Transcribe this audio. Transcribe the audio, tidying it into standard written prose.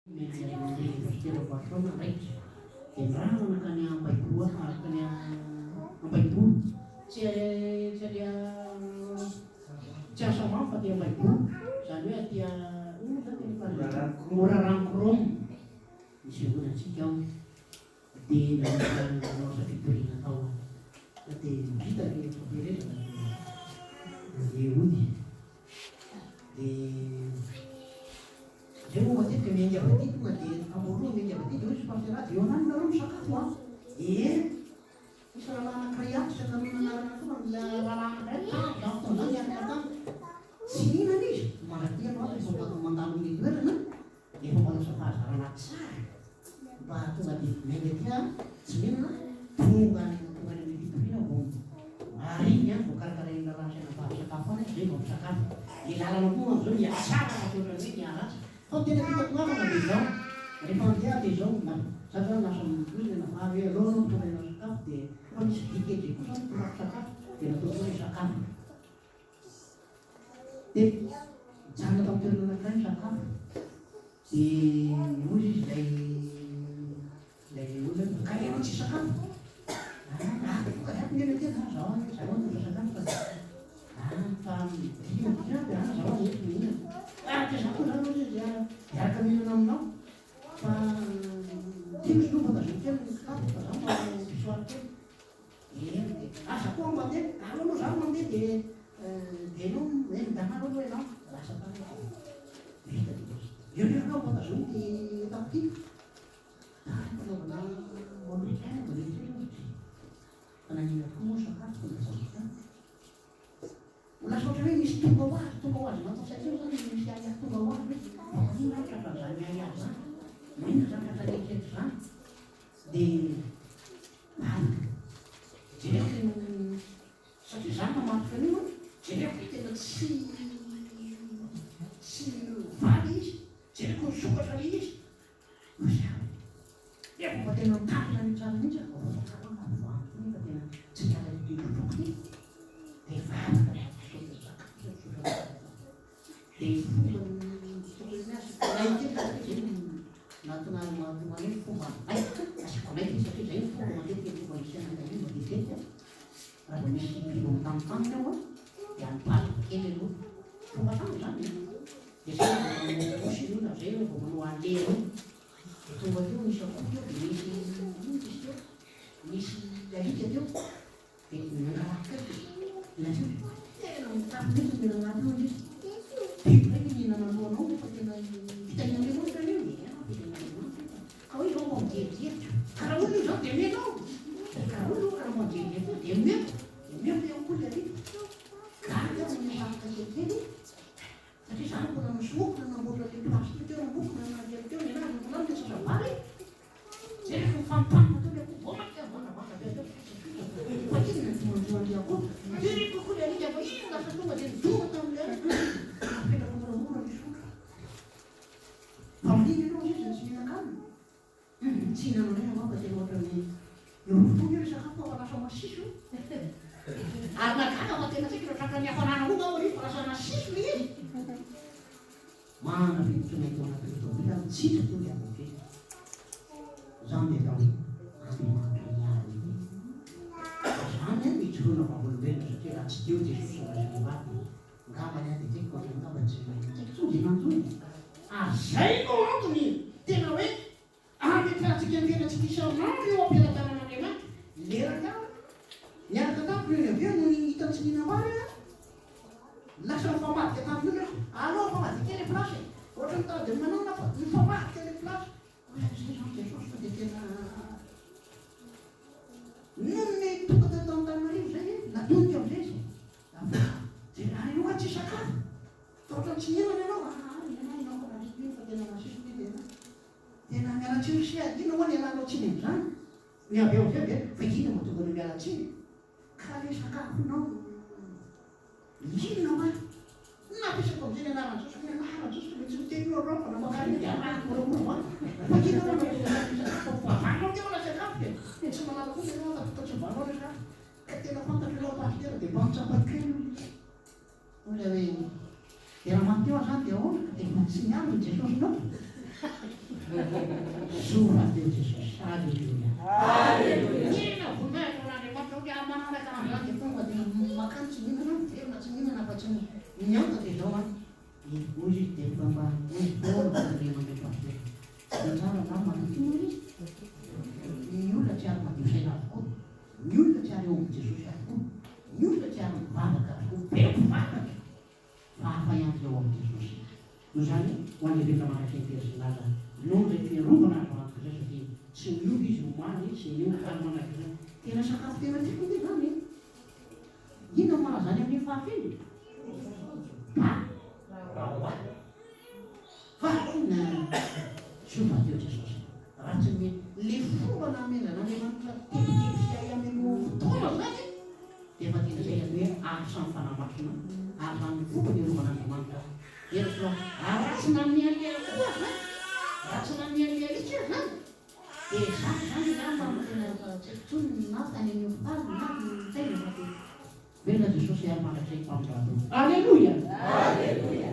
Kira pasron rich. Kira makan yang baik buah, makan yang baik buah. Saya sama apa dia baik buah. Saya dia murah rangkrom. Mesti guna sejauh di dalam masa diberi atau nanti kita di sopir di uni di Jadi waktu itu menjawab itu nanti aburu menjawab itu seperti radio nan dalam sakatwa. Misalnya kriak sedang menarik itu lama datang dan yang datang sini nanti malah dia waktu sempat memantau di luar kan dia mau sempat anak saya batu lagi menjadinya sebenarnya bukan itu dia bom harinya bukan karena yang dalam apa kapan dia mau sakit di dalam pun dia asal atau dia Kau tidak kita ngomong lagi dong, dari dia di dong, saya langsung beli nama dia lono tuh dari naskah dia, kau sedikit di kau tuh naskah dia tuh tulis naskah, dia jangan tampil dengan naskah, di musik dari udah kayak musik naskah, kayak punya dia naskah, saya mau tulis naskah, dia punya dia naskah ini. Aku dah nulis ya kami nama tips tu pada sosial apa sama sesuatu aku ambil deh kalau lu sama deh genum dah kalau lu enak rasa apa jadi aku pada sosial tapi kalau benar modalnya begitu karena ini aku mau sangat berusaha Ulas otra vez tu bawa, no sé si usan ini ya tu bawa, ini macam apa ya ya, ini macam apa dia kan, di jadi satu sama macam ni, jadi kita si varis, jadi kau suka varis, macam dia buat yang tak yang macam ni je, oh tak apa, ini katanya secara di duduk ni, dia di natural matrimoni fuma sekolah itu saya fuma itu polisi yang ada di sini ada misi belum tampang dewa yang paling ini lu fuma tampang jadi polisi itu nak saya berbuat dia itu baju misi misi dari itu itu negara lanjut tapi itu bilang apa lagi ini nama mono kita yang dulu kan ini ya kau itu mau dia kalau lu jauh dia tahu kalau lu kalau mau dia itu dia yang punya itu kalau yang ini tapi saya pun masuk dengan modal itu pasti itu orang bukan dengan dia itu ni lah bukan dia sudah balik jadi aku pam itu dia aku buat ya mana dia pasti nanti mau jual dia aku jadi aku dari dia ini nggak satu macam itu atau dia Kalau dia dulu sih sini kan, sini namanya apa sih motor ni? Yang punya saya apa orang sama sisu? Anak kakak mati nanti kita kakaknya orang anak mau di perasaan sisu ni. Mana itu itu kita sisu tu yang mungkin. Sampai kali, sampai macamnya ini. Sampai itu nak apa boleh secara sisu sisu saja buat. Gambarnya titik kau yang gambar siapa? Itu di mana tu? Saya orang tu ni, tengok kita sekian kita sekian orang yang opera tanah mana, lihat kan? Yang kata punya dia mungkin kita sekian apa ya? Langsung format kita punya, alo format kita flash. Orang tahu di mana apa? Di format kita flash. Nunni tu kata tonton mari saya, nak tunjuk saya. Jadi hari luar cisakan, tonton sini mana nak? Yana ngala chushia, you know what yana no chini, kan? Ya veo fikiri mtu kwa ngala chini. Kali shaka no. Yini no ba? Na pisha kwa jina na mtu shukuru na hana shukuru mtu tendo roho na magari ya na kwa kwa. Fikiri no ba kwa hapo ndio na shaka. Ni chuma na kwa ndio na kwa chuma no na. Kati na kwanta kilo pa ndio de boncha pa kenu. Ule wewe. Era mantio asante o, te enseñaron, Jesus no. Sovateo Jesosy. Halleluja. Halleluja. Tena voninahitran'Andriamanitra hoe manaraka amin'izany dia tonga dia makany tsy mihinana miverina tsy mihinana fa tsy mianta dia izao ozy izy dia efa mba baolina fandriaman'ilay pasteur. Tsara na manontolo izy. Ny olona tsy ary madio saina avokoa. Ny olona tsy ary eo amin'ny Jesosy avokoa. Ny olona tsy ary mivavaka avokoa. Be mivavaka. Fa hafa ihany eo amin'ny Jesosy. Noho izany ho an'ilay rehefa manakaiky personnage noho ilay fiarovana andro anatiko izay satria tsy miova izy omaly tsy miova ary manakaiky izany. Tena sakafo tena tiako dia izany e. Ina mahazany amin'ny fahafiny? Fa na sovateo Jesosy. Raha tsy mety le fomba namenana Andriamanitra tebitebisy amin'ny fotoana zany dia efa tena izay hoe ary samy fanamasina ary samy fomba niarovan'Andriamanitra. Eriko ratsina amin'ny aliala koa zany. Ratsina amin'ny aliala itsy zany. Dia zany zany ngamba tena tsetsony na tany amin'ny hopitaly na ny tena fa dia velona Jesosy ary mandrakizay mpamindrambo. Alleluia. Alleluia.